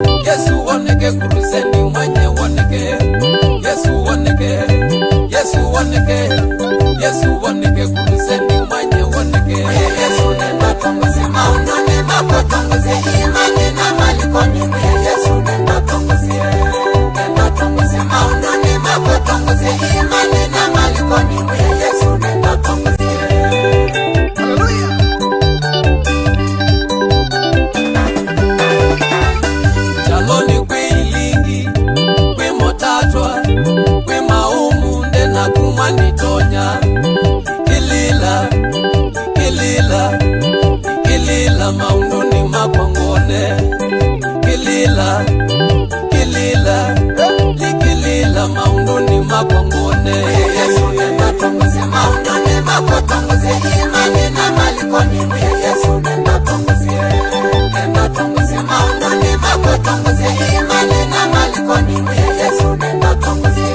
Yesu oneke kuruseni mwenye oneke. Yesu oneke. Yesu oneke. Yesu oneke kuruseni mwenye oneke. Yesu nenda tongoze maunoni mako tongoze imani na malikoni. Yesu nenda tongoze. Nenda tongoze maunoni mako tongoze imani na malikoni. Yesu nenda tongoze. Jaloni kwe ilingi, kwe motatwa, kwe maumu ndena kumanitonya. Ikilila, ikilila, ikilila maunduni mapangone. Ikilila, ikilila, ikilila maunduni mapangone. Yesu nenda tongoze maunduni mapotongoze imani na malikoni. Yesu nenda tongoze. Nenda tongoze maunduni mapotongoze imani na malikoni. Yesu nenda tongoze.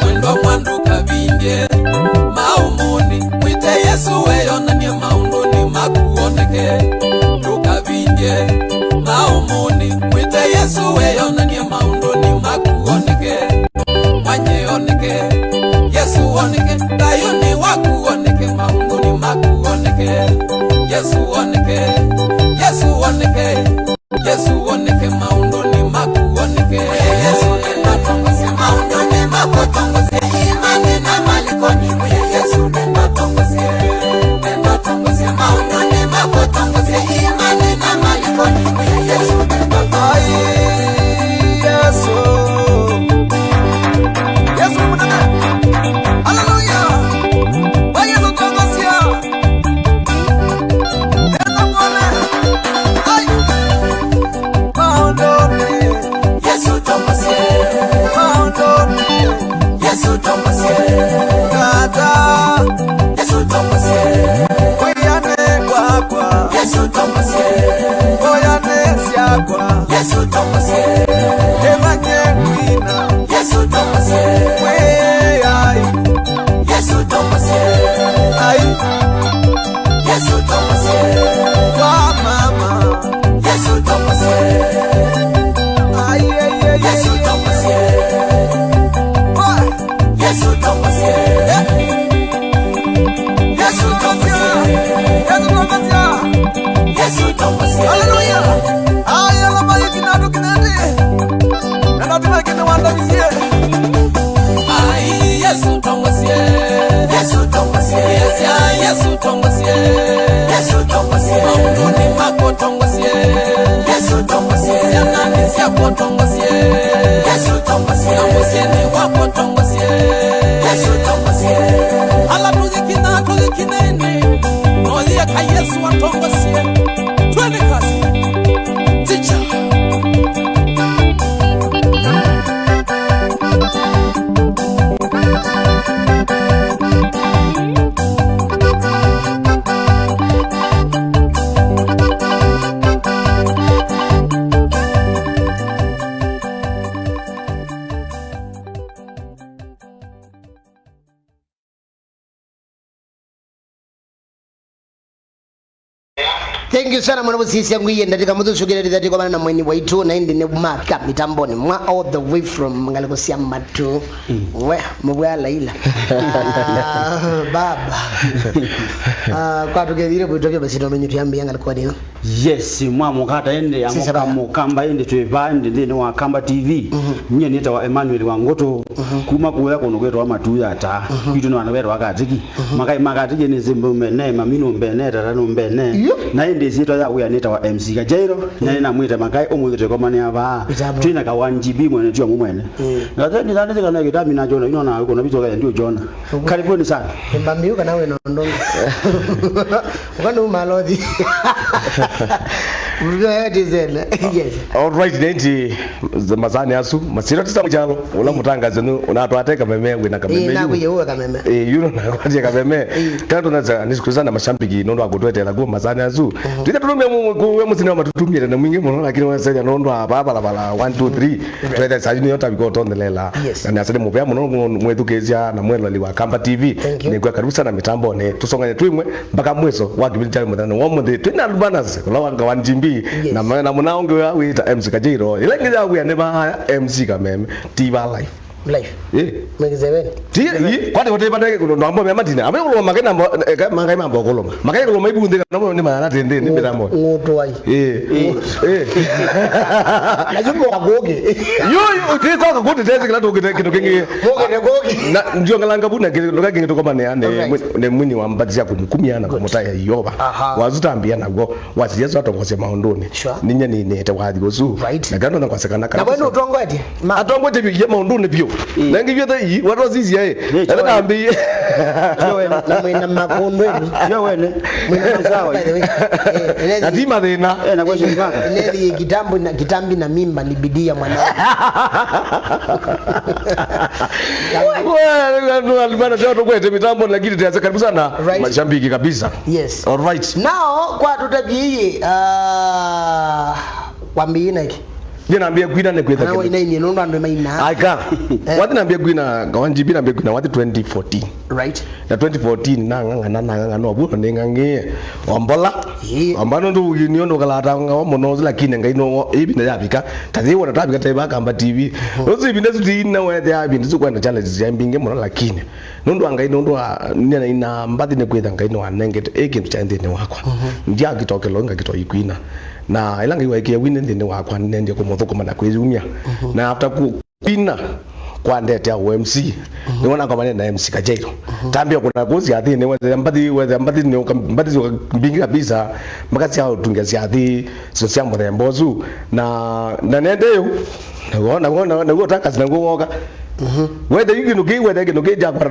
Mwendo mwandu kavindye maumuni mwite Yesu weyona nye maunduni makuoneke. Tukavindye maumuni mwite Yesu weyona nye maunduni makuoneke. Mwenye oneke Yesu oneke, dayoni wakuoneke maunduni makuoneke. Yesu oneke, Yesu oneke, Yesu oneke maunduni makuoneke. Yesu nenda tongoze maunduni mapotongoze imani na malikoni. Yesu nenda tongoze. Nenda tongoze maunduni mapotongoze imani na malikoni. Yesu nenda tongoze. Yesu mwana. Hallelujah. Yesu tongosia. Nenda mwana. Ai. Maundoni. Yesu tongoze. Maundoni. Yesu tongoze. Kata. Yesu tongoze. Oyane kwakwa. Yesu tongoze. Oyane siakwa. Yesu tongoze. Emanye kwina. Yesu tongoze. Ai. Yesu tongoze. Ai. Yesu tongoze. Kwa mama. Yesu tongoze. Ai. Yesu tongoze. Yesu tongoze. Yesu tongoze. Yesu tongoze. Hallelujah. Aya la maji kinadu kinende. Nana tuma kina wanda misie. Ai Yesu tongoze. Yesu tongoze. Yesu tongoze. Yesu tongoze. Maunduni mako tongoze. Yesu tongoze. Sianani siako tongoze. Yesu tongoze. Amuseni wako tongoze. Yesu tongoze. Ala tuzikineni. Nolia ka Yesu wa tongoze. Twende kasi. Teacher. Thank you sana mwana busisi yangu yeye ndatika mudu shugereza ndiko bana na mweni waitu na indi ne maka mitamboni mwa all the way from ngalosia matu we mubwala ila baba kwa tugevire butoke basi ndo menyu tuyambi yanga kwa dio. Yes mwa mukata ende amuka mukamba ende twevande ndine wa Kamba TV nye nita wa Emmanuel Wangoto kuma kuya kono kwetu amatuya ata kitu no anawera wakatiki makai makatiki ne zimbo mene mamino mbene tarano mbene na ende zito ya uya nita wa MC Kajairo na ina mwita makai omudete kwa mane aba twina ka 1GB mwene tuya mumwene ngathani zane kana kitami na jona ino na kono bizoka ndio jona karibuni sana mbambiuka nawe nondongo ukano malodi Yes. All right, neti mazani asu masira tisa mchalo ula mutangaze nu unatwateka meme wina kameme Na kuyewe kameme. Yuno na kwaje kameme kanto naza nisikuzana mashambiki nondo akutwetela go mazani asu tika tulume mu muzina matutumire na mwingi muno lakini wasenya nondo ababa la 1 2 3 twetela sajini yota bikotondelela na asede mupya muno mwetukezia na mwelo liwa Kamba TV ni kwa karibu sana mitambo ne tusongane twimwe mpaka mweso wa kibili cha mudano wa mudhe twina lubanas lawa ngawanjimbi na munaonge wita MC Kajiro ile ngiza kuya neba MC kameme Tiba live Megizebeni kwate kote pande kunombo mema dina abe kuloma makena mangai mambo kuloma makai kuloma ibunde nombo ni mana tende ni mitambo ngutu wai na jumbo kagoge yo tiko kagote tese kila tokite kino kingi goge na ndio ngalanga buna kino kingi toko mane ne mwini wa mbadzi yako kumiana kwa mutaya yoba wazutambia nago wasiyezo atongose maondoni ninya ni nete wathi gozu na gando na kwasekana kana na bwana utongwete atongwete byo maondoni byo nangi byo dai watu zizi yae naambi na mwina makondweni yo wene mwina mazao natima thina na kwa shambaka neli kitambi na mimba ni bidii ya mwanao wewe alibana tena tukwete mitambo lakini tuanze karibu sana mashambiki kabisa. Yes. All right. Now kwa tutabii kwambina hiki je naambia kwina ne kwetha kile na ina ndo ndo maina aka wati naambia kwina gawanjibi naambia kwina wati 2014 right na 2014 nanga no buno ningangie ombola ambano ndo yinio ndo kalata nga monozi lakini ngaino ibine yabika taziwa tabika taiba Kamba TV ozi ibine zutina wethe yabi ndizukwenda challenges yambinge mono lakini nondo angaino ndo nina ina mbadi ne kwetha ngaino anengete ekintu cha ndene wakwa ndia kitokelo ngakitwa ikwina na ilanga iwaikia wine ndene wakwa nende kumothuko na kwizumia na after kupina kwa ndete ya OMC niona kama na MC Kajiro tambia kuna gozi athi ni wethe mbadi ni mbadi mbingi kabisa makasi hao tungezi athi sosia mrembozu na nende yo na gotaka zinangoka whether you no get jakwa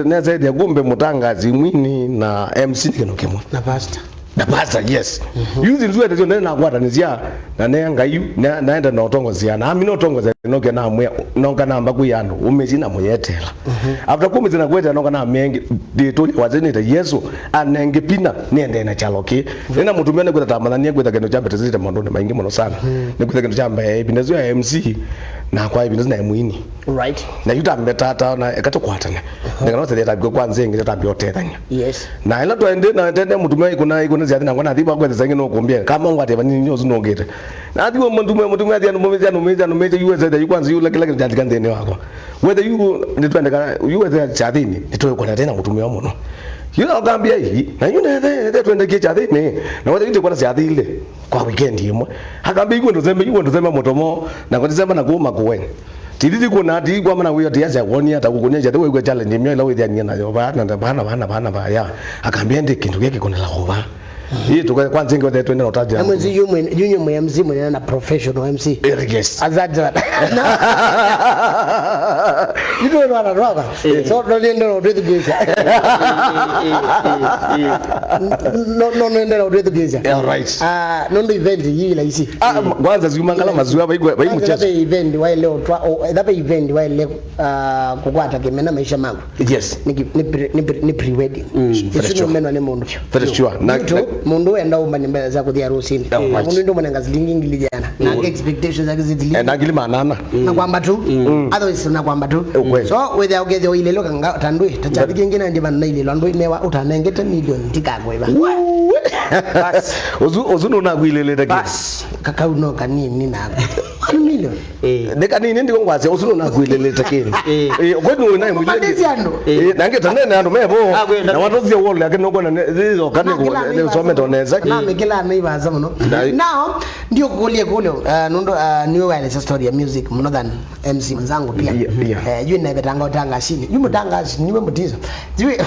na zaidi ya gombe mutangazi mwini na MC kinokemo na pastor yes using zuwa tezo na kwata nizia na nenga yu naenda na otongozia na amino otongozia noke na amwe nonga namba kuyano umezina moyetela after kumizina kweta nonga na mengi dituli wazeni ta Yesu anenge pina nende na chaloki nena mutumia ne kweta tamana ne kweta keno chambe tezite mondone maingi mono sana ne kweta keno chambe binezo ya MC na kwa binezo na mwini right na yuta mbetata na ekatokwatana ngano tete kwanze ngita tabiotethanya yes na ila twende na tende mutumia ikuna ziathi na ngona thiba kwethe zangi no kumbia kama ngwate bani nyozo no ngete na thiwa mutumia athi no meze yuweze da yukwanza yula kila kitu jathi kandene wako whether you nitwende kana yuweze chathini nitoe kwa tena mutumia muno yula ngambia hii na yuna the twende ke chathini na whether you kwa chathi ile kwa weekend imwe akambia iko ndo zembe motomo na kwa zembe na kuuma kuwen tididi kuna ati kwa mana wiyo tiacha wonia atakukunyesha tewe kwa challenge myo ila wethi nia nayo bana ba ya akambia ndi kintu keke kuna la kuba hii tukwa kwanza inge twende na utaja amwezi yunyo mwe MC mwe na professional MC yes azadra you don't wanna rock so no do the giza no do the giza all right no event hii la isi kwanza zimangala mazuwa bai mchezo event wa leo that event wa leo kukwata kemena maisha mangu yes ni pre wedding sio meno ne mundu for sure na mundu enda umani mbele za kudia rusini mundu ndo mwana ngazilingi ngilijana na expectations zake zidili na ngili manana na kwamba tu otherwise na kwamba tu so whether ugeze ile loka nga tandwe tachadi kingine ndi bana ile ndo imewa utanengete million tikagwe ba ozu no na kuilele dake bas kaka uno kanini na million deka nini ndiko ngwaze ozu no na kuilele dake kwedu na mwile nange tanene ando mebo na watu zia wall lakini noko na zizo kaniko sometoneza na mekela meibaza muno now ndio kulie kule nundo niwe wale story ya music more than MC mzangu pia yeye na betanga tanga shini yumo tanga niwe mutizo ziwe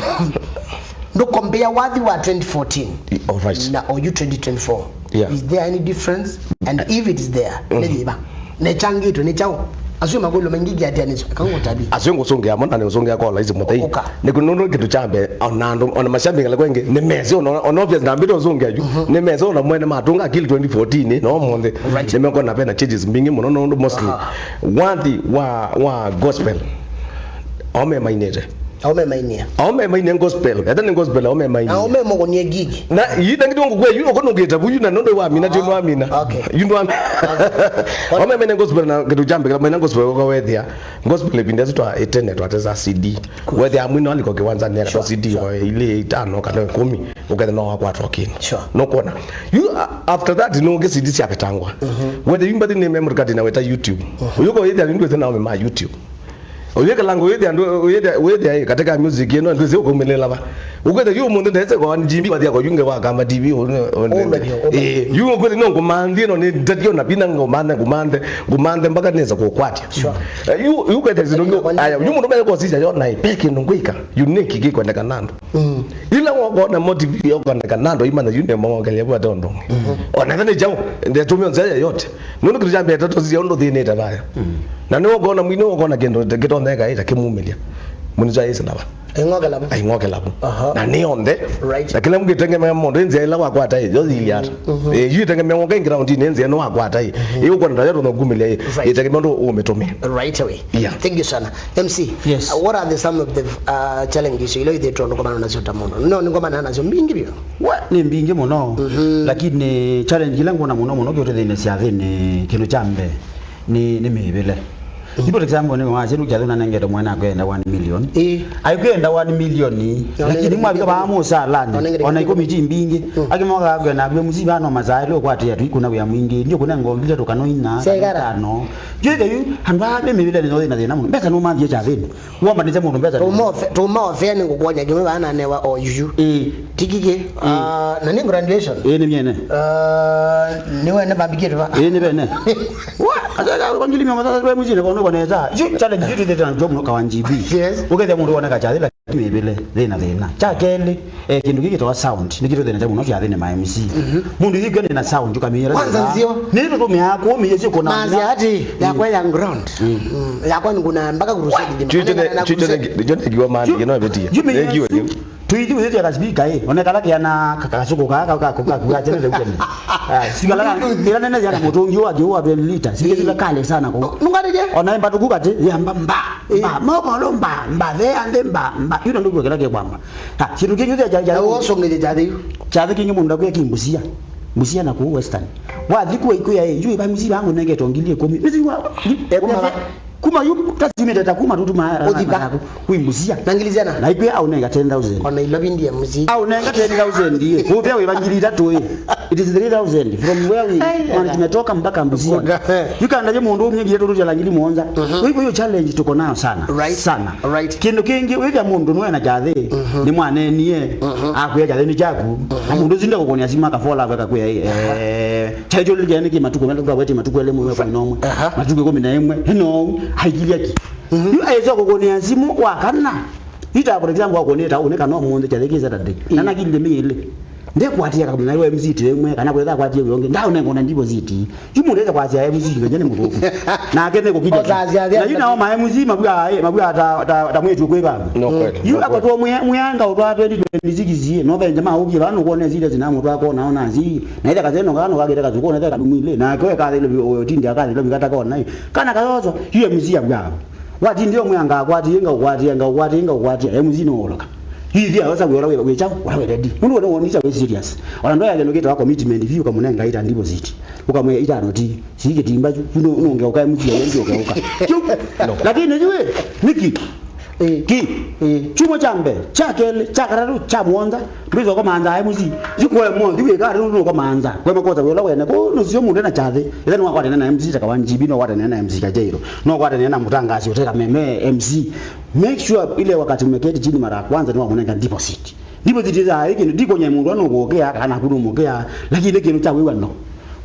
ndo compare wathi wa 2014 na or you 2024 is there any difference and if it is there lejiba ne changito ne chao Asio magolo mengigi atianizo kango tabi. Asio ngosongea mona ne ngosongea kola izi mutai. Ne kunono kitu chambe onando ona mashambi ngale kwenge ne meze ona obvious na mbito zongea ju. Ne meze ona mwene matunga akili 2014 no monde. Ne meko na pena changes mbingi mono ndo mostly. Wanti wa gospel. Ome mainete. Ome mainye gospel. Ata ni gospel ome mainye. Ome mongo ni gigi. Na yita ngidongo kwe yuno kono ngeta buyu na nondo wa mina timu amina. Okay. Yuno am. Ome mainye gospel na kitu jambe kama mainye gospel kwa wethia. Gospel ipindezo twa etene twateza CD. Wethia amwino aliko kiwanza ni kwa CD ile 5 kana 10 ukathe no kwa trokini. Sure. No kona. You after that no get CD sia petangwa. Whether you mbadi ni memory card na weta YouTube. Uyuko yethia ngwe tena ome ma YouTube. Oyeka lango wede katika music yeno ndio ziko kumelela ba ukete yu mundu ndeze kwa njimbi badia kwa yunge wa kama TV yu kwete no kumandi no ni datio na bina ngomande mpaka neza kukwati yu kwete zino aya yu mundu bale kwa sija yona ipeke ndungwika unique kiko ndeka nando ila wako na motive yoko ndeka nando imana yune mongele bwa dondo ona thane jamu ndio tumio nzaya yote nunu kijambe tato zio ndo thine tabaya na niwo gona mwino gona kendo nega ita kimumilia muniza yesa naba aingoke labo na ni onde lakini mgitenge memondo nze ila kwa kwata hiyo ziliata yitenge memondo ground ni nze no kwa kwata hiyo kwa ndayo no gumilia yitenge memondo umetomia right away. Yeah. Thank you sana. MC, yes. What are some of the challenges you like to ngoma nazo tamono? No ngoma nazo mingi bio. Ni mbingi muno lakini challenge langu na muno kyote thine cia thine kindu chambe ni mibile. Ipo example ni mwa chenu kyaduna nengero mwana kwenda 1 million. Aykwenda 1 million lakini mwabika ba musa lani. Ona iko miji mbingi. Akimoga kwenda gwe musiba no mazali okwati yatu ikuna bya mwingi ndio kuna ngombe to kano ina. Tano. Jide yu hamba be mibile ni na thina muno. Mbeka no manje cha thina. Womba ni chemu mbeza. To mo fe ni kugonya gwe bana ne wa ojuju. Tikike. Na ni graduation. Ni myene. Niwe na babigiro ba. Ni bene. Wa azaga kwa ngili mama za mujine kwa no neza challenge yitu theta job no kawanjibi ukethe mundu wona kachathi la mibile thina cha keli kindu giki to sound nikito thina muno kya thina ma MC mundu yike na sound ukamira kwanza nzio nito to myako miyeje kona mazi ati ya kwa ya ground ya kwa nguna mpaka kurusidi chute kiwa mandi no betia egiwe tuidi wewe ya kasbika onekala kiana kakasuko kwa chenele ukeni sigala bila nene yana motongi wa 20 liter sigala kale sana ko nungareje onaimba tukukati yamba mba moko mba the ande mba yuno ndugu kala ke kwamba ha kitu kinyu ja woso ngije jadi kinyu munda kwa kimbusia musia na ku western wa dhiku ikuya yeye ba muziki wangu nenge tongilie komi kuma yu tazimete takuma tutuma kuimbusia nangilizana na ipe au nenga 10000 ona ilobindi ya muziki au nenga 10000 ndiye upe evangelista tu it is 3000 from where we tumetoka mpaka mbusia yukanda je mundu umnyegi yetu rujala ngili muonza hiyo challenge tuko nayo sana sana kindu kingi wika mundu nwe na jathe ni mwane niye akuya jathe ni jaku mundu zinda kukonia sima kafola kwa kuya chajo ligene ki matuko mele kwa wete matuko ele mwe kwa nomwe matuko 11 no haigiliaki yu aizo kukonia simu wakana ita for example wakoneta uneka no mundu jathe kiza tade nana kile mile ndekwatia kama nawe mziti emwe kana kweza kwatia yonge ndao nengo na ndipo ziti yumureza kwatia mziti ngene murufu na akene ko kija na yuna oma mziti mabwa ata mwetu kweba no kweli yu akatwa muyanga utwa 2026 no benje mahugi bano kuone zile zinamu twako naona nzi na ile kazeno ngano kagera kazukona ile kadumile na kwa kaze ile oyotindi akaze ile bikata kona nayo kana kayozo yu mziti abwa wati ndio muyanga akwati inga ukwati mziti no oloka hivi aweza kuona wewe chao wewe ready mundu unaonisha wewe serious ona ndo yale noketa wa commitment view kama unenga ita ndipo ziti ukamwe ita noti sike timba unonge ukae mji yeye ukaoka lakini jiwe niki chumo chambe chakele chakararu chamonza bizo ko manza ai muzi zikwe mo ndiwe kare ndo ko manza kwe makoza wela wena ko no sio mundu na chathe then wakwata na MC chaka wanjibi no wakwata na MC kajeiro no wakwata na mutangazi uteka meme MC make sure ile wakati umeketi chini mara ya kwanza ni wamunenga deposit za hiki ndiko nya mundu anogokea kana kudumukea lakini kinu cha wewe no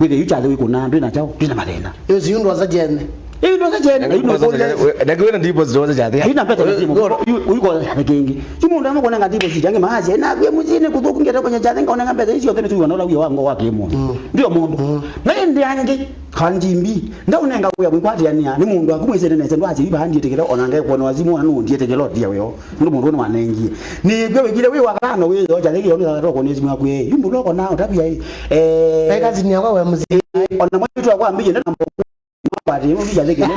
withe yucha wewe kuna ndo na chao tuna madena yo ziundu za jene hii ndo jene ndakiwena ndipo zidoza jati ina peta lazima uko hakingi chimundu amakona ngatipo zijange mahazi ena kwe muzine kuzokungeta kwenye jati ngaona ngambeza hizo yote tu wanaona uyo wango wake mundu ndio mundu naye ndi ange kanjimbi ndaunenga uya bwikwati yani ni mundu akumwesene nese ndo achiba handi tekera onange kuona wazimu anu ndiye tekelo dia weyo ndo mundu ono wanengi ni gwe wigile we wakano we zo jale yoni roko nezimu yakwe yumbu loko nao tabia kazi ni yakwa muziki ona mwitu akwambije ndo bari mu bijale kene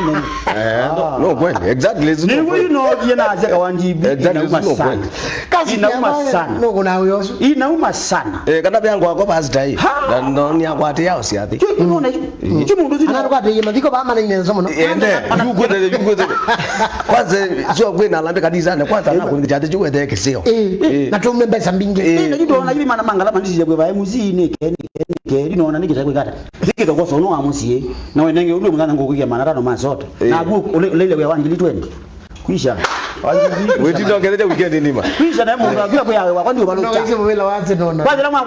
no point exactly ni we know yena azeka wanjibi exactly no point kazi inauma sana no kuna uyoso inauma sana kana byangu wako basi dai ndo yakwati yao siati unaona chimundu zina anakwati madiko ba mana inezo muno ende yukwete kwanza sio kwena lambe kanisa na kwanza na kunijate chukwete kesio na tumembesa mbinge ndona ibi mana mangala mandisi yakwe bae muzini keni nona nikita kwekata zikito koso no amusie na wenenge ulu mngana ngokuya manarano mazota na buku lele we wanjili 20 kwisha wewe ndongelete weekend nima kwisha na mungu akira kwa yawe kwani ubalocha ndio wewe wazi nona kwanza la mwa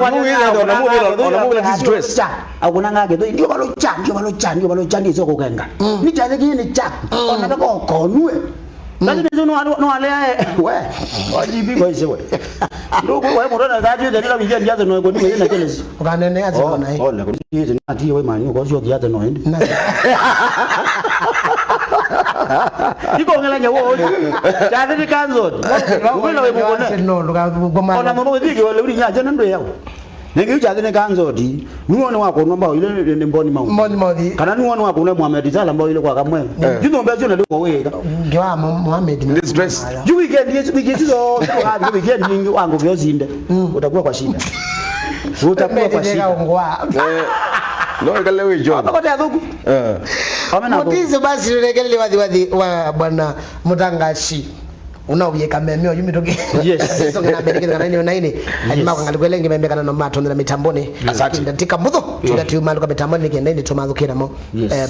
ona stress akuna ngake ndio balocha ndio soko kenga ni jale kini cha ona bako konwe Nani ndio no ale we wajibi kwa hizo we ndio wewe mbona zaje ndio weekend yazo no kwa nini na kelezi ukanene yazi kona hii ole kwa hiyo ni ati wewe mani kwa hiyo yazo no ndi iko ngela nyawo jaze ni kanzo ngula wewe mbona no lukagoma ona mama weziki wale uli nyaje ndo yao nenge ujaze ne kanzo di nuone wako nomba ile ni mboni maudi kana nuone wako na Muhammad Sala mbao ile kwa kamwe jizo mbezo na liko wewe ndio Muhammad ni stress you weekend zo hapo weekend nyingi wangu vyo zinde utakuwa kwa shida utakuwa kwa shida no kalewe job hapo kwa dhuku mutizo basi rekele wadhi wa bwana Mutangashi unauyeka memeo yumitoke yes so ngana bedekeza kana nini na nini alima kwa ngalikwelenge membekana no mato ndira mitamboni ndatika mudho tudati maluka mitamboni kenda ndi tumadhukira mo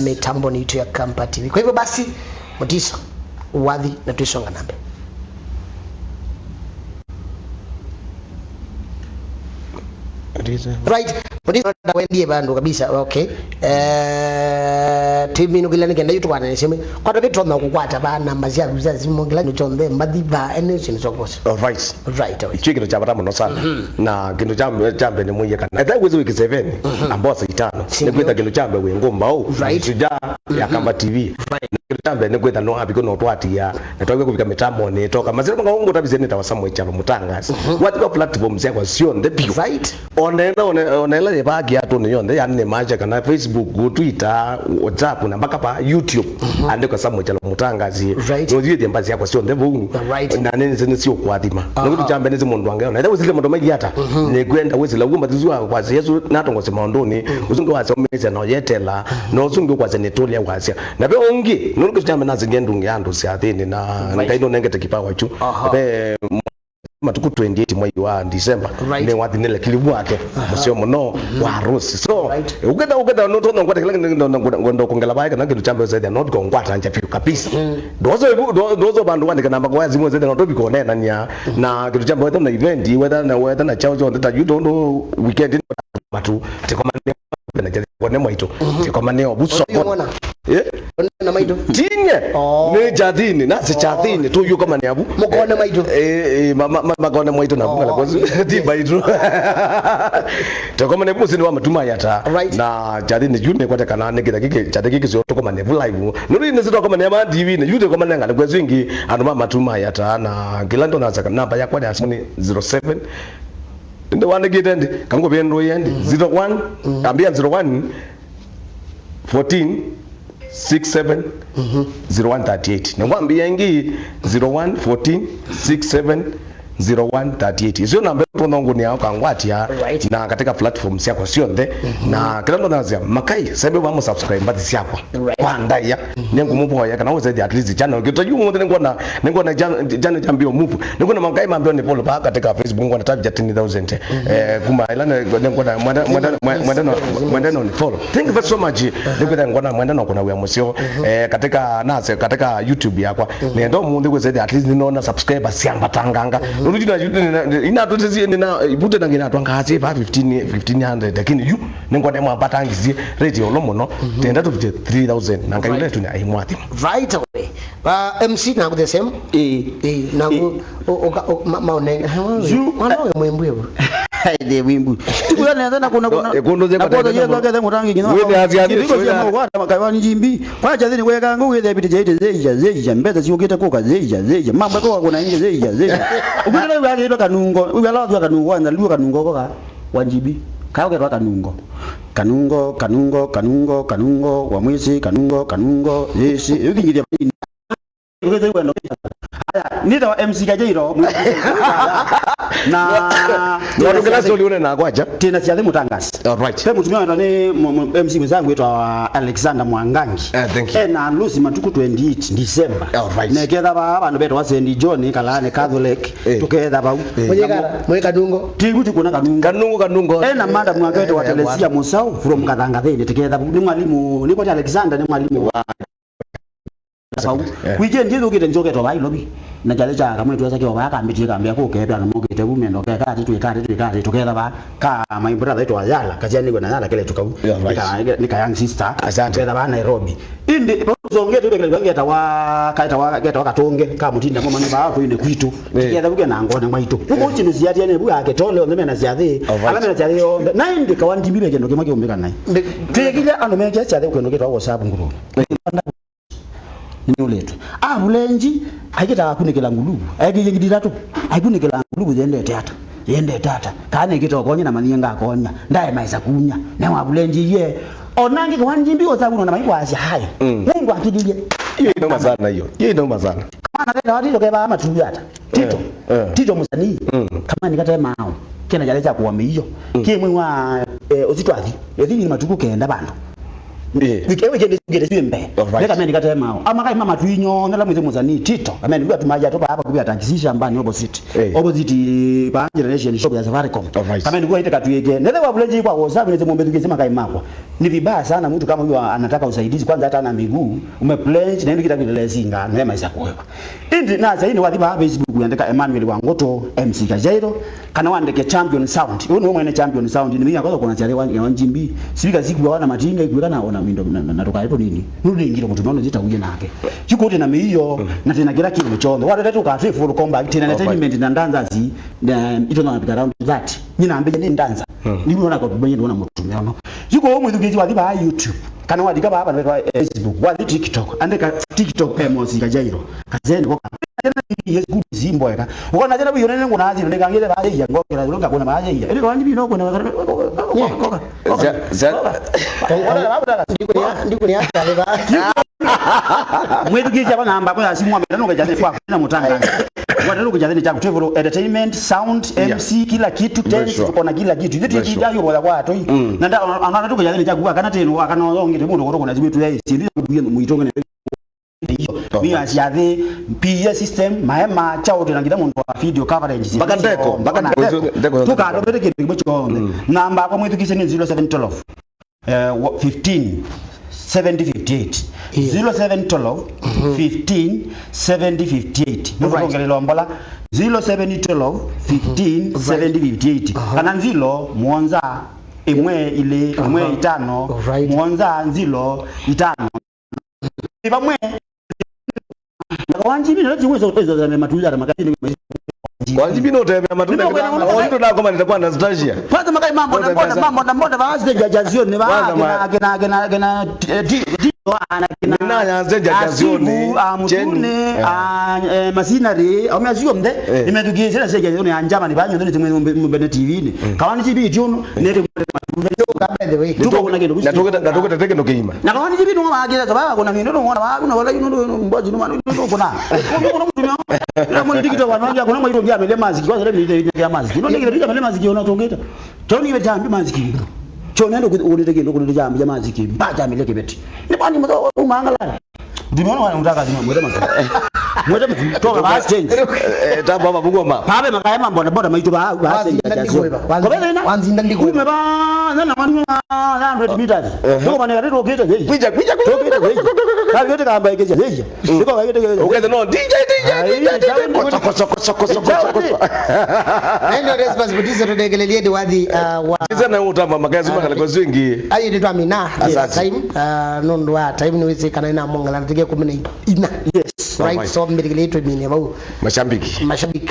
mitamboni yitu ya Kampa TV. Kwa hivyo basi mutiso wadhi na tuisonga nambe right mutiso na wendie bandu kabisa okay timu nugilani kenda yitu kwana niseme kwa tobe tona kukwata bana mazia ruzazi mongilani chonde mbadiba energy nisokosa right chikiro cha batamu no sana na kindu chambe ni muye kana eta kwezi wiki 7 ambosa itano nikwita kindu chambe we ngomba au suja ya Kampa TV kindu chambe nikwita no happy kono twatia natwawe kubika mitambo ne toka maziro ngo tabizeni tawasamwe chalo Mutangazi what the platforms yako sio the big right onela le bagi ya tuni yonde yanne maja kana Facebook Twitter WhatsApp na mpaka pa YouTube andiko samwe chalo Mutangazi ndio the mbazi yako sio ndevu na nene zene sio kwathima ngoto chambe nezi mundu wange na uzile ndo maji hata ne kwenda wezila ugomba tuzwa kwa Yesu natongo sema ndoni uzungu wa someza no yetela no uzungu kwa zenetoli ya kwasia na be ungi nuko chambe nazi ngendu ngandu si athini na ngaino nengete kipawa chu be matuku 28 mwezi wa December ne wathi nile kilibu wake musio muno wa harusi so ukenda no tono ngwata kile ndo kongela baika na kindu chambe zaidi not gongwata anja pio kabisa dozo bandu wandika namba kwa zimu zaidi no tobi konena nya na kindu chambe wetha na event wetha na chao chao that you don't know weekend matu tekomane na kwa nemo ito tekomane obuso na maito tinye ne jadini na se jadini tu yuko mane abu mukone maito makone maito na ngala kwa ti baito tekomane busi ni wa matuma yata na jadini june kwa kana ne kida kike jadini kike zo to komane live nuri ne zito komane ma TV ne yude komane ngala kwa zwingi anuma matuma yata na kilando na zaka namba yakwa ya 07 ndio wane gitende kango bendo yendi 01 ambia 01 14 67 0138 na mwambia ingi 01 14 67 0138 hizo namba tunongo ni yako ngwatia na katika platforms yako sio nde na kila ndo nazia makai sebe wa mu subscribe mbati yako kwa ndaya nengo mupo ya kana uzaidi at least channel kitu yumo ngona jana jambio mupo ngona makai mambio ni follow pa katika Facebook ngona tab 10000 kuma ilana ngona mwendano ni follow thank you so much ngona ngona mwendano kuna wa musio katika nase katika YouTube yako nendo mundu uzaidi at least ninaona subscriber siamba tanganga Nurudi na ina tutezi na ibute na ngina twangaze ba 1500 lakini yu nengwa mwa batangizie rate yolo muno tenda to 3000 nanga yule tunya imwati. Right away. MC na the same. Na maone. Wanawe mwembwe. Haide wimbu. Tukula na kuna na mutangi kino. Wewe aziazi. Wewe kwa makaiwa njimbi. Kwa chazini kweka ngo wewe bidi zeija mbeta siogeta koka zeija. Mambo kwa kuna nje zeija. Ukile wewe ile kanungo. Wewe la kanungo na lua kanungo kwa wanjibi. Kaoge kwa kanungo wa mwezi kanungo yesi ukingiria ukeze kwenda nita wa MC Kajairo na ndio soli une na kwacha tena siaze mutangazi. Alright. Sasa mtumia ndani MC mwenzangu wetu Alexander Mwangangi. Thank you. Na lusi matuku 28 December. Alright. Nekeza ba abantu betu wa St John kalane Catholic tukeza ba mwe kadungo tibuti kuna kanungo na manda mwaka wetu wa Telesia Musau from Katanga thini tukeza ni mwalimu niko ta Alexander ni mwalimu wa weekend ndizo kile njoke to bai lobi na jale cha kama tuweza kiwa baka mbitie kambia ko kepya na moke tebu mendo ke kati tukeza ba ka my brother to Ayala kajani kwa Ayala kile tukau nika young sister asante ba Nairobi indi zonge tu kile ngeta wa katonge ka mutinda mama ba hapo inde kwitu tukeza buke na ngona mwaito kuko chinu ziati ene buka ke tole onde mena ziathi ala mena ziathi onde na indi ka wandibile kendo kemake ombeka nai tekile ano meje ziathi kwendo keto WhatsApp nguru nyoletu bulenji aikita akunikela ngulubu aikiyengidira tu akunikela ngulubu yende tata kane kitokonya na maninga akonya ndaye maisa kunya newa bulenji ye onangi kwanjimbi ozabuno na maikwasi hayo mungu akidile hiyo ino mazana kana kenda wati lokeba amatuyata tito musani kama nikata mao kena jalecha kuwame hiyo kimwe wa ozitwathi yethini matuku kenda bantu wikewe jende simbe leka mimi nikata mao ama mama tuinyo ngala mweze muzani tito ameni ndio tumaja toba hapa kubia tankisisha mbani opposite pa generation shop ya Safaricom kama ndio ite katuyege nele wa buleji kwa WhatsApp neze muombe tukisema kaimakwa ni vibaya sana mtu kama huyo anataka usaidizi kwanza hata ana miguu umepledge na ndio kitakuelezinga na maisha kuwepa indi na zaidi wadhiba hapa Facebook yandika Emmanuel Wangoto MC Kajairo kana wandike champion sound uno mwana champion sound ni mimi akaza kuna chale wanjimbi sivika siku wana matinga ikweka naona mindo natoka hapo nini nuri ngiro mtu naona zita uje nake chiko tena miyo na tena kila kitu mchondo watu tatu ka full combat tena entertainment na ndanza zi ito na pika round that nyina ambeje ni ndanza ni unaona kwa bwenye unaona mtu meono chiko omwe tukizi wadhiba YouTube kana wadika hapa na Facebook wadi TikTok andika TikTok MC Kajairo kazeni kwa yes good zimbo eka ukona tena biyone nengo nazi ndeka ngile baje ya ngokera longa kuna baje ya ile wanji bino kuna ndiko ni hata leba mwetu kija bana amba kwa simu amenda nonga jane kwa na mutanga wadalo kujadili cha travel entertainment sound MC kila kitu tense tuko na kila kitu yetu kidayo bora kwa to na nda anaona kujadili cha kwa kana teno akana ongete mundu kotoko na zibetu ya sindi muitonge hiyo mimi asiadhe PA system mahema chao tunagira muntu wa video coverage mpaka ndeko tukado pete kitu kibochonde namba kwa mwetu kiseni 0712 15 7058 0712 15 7058 nongelelo mbola 0712 15 7058 kana nzilo muonza imwe ile imwe itano muonza nzilo itano ibamwe wanjibi nalo chimwe zotezo za matunda makati wanjibi no tebe matunda ondo na koma nitakuwa na strategy kwanza makai mambo na mbona baadhi ya jazioni gena nina yanze jazioni amutune masinari au mazio mde nimetugize sasa jazioni anjama ni banyo ndio tumwe mbene TV ni kawani jibi juno nete natoka teke no keima na kawani jibi no mageza sababu kuna mindo no wana kuna wala yuno mbaji no mano kuna mtu na mwana tikito wananja kuna mwaito ngia mele maziki kwanza leo ndio maziki ndio ndio mele maziki unatongeta toni iwe jambi maziki chonendo uniteke ndo kunde jambi maziki mpaka mele kibeti ni kwani umangala ndio unaona unataka zima mwele maziki mwete toka ba change tamba mabugoma pabe makaya mambo na boda maitu ba change kobele na wanzinda ndiko kume ba na manu 100 meters ndiko bana rero kete hey kwija kabi yote kamba ikeje hey ndiko kayete ukende no DJ koso ndio responsibility to degelele wadhi wa sana utamba magazi makala kozingi ayi nditwa mina time nondo wa time ni wese kana ina mongala tike 14 yes right so mbidigele to mini bau mashambiki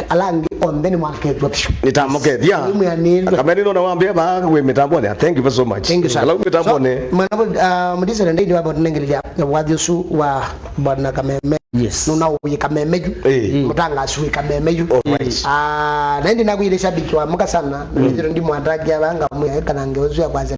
alangi on then market option nitamokethia kama nino nawaambia ba we mitambo ne thank you so much ala mitambo ne mwana mudisa ndindi wa bot nengelele wadhi su wa bwana kameme yes nuna uye kamemeju mutanga suwe kamemeju na ndi nakuile shabiki wa muka sana ndiro ndi mwandaki abanga mwe kana ngeozu ya kwanza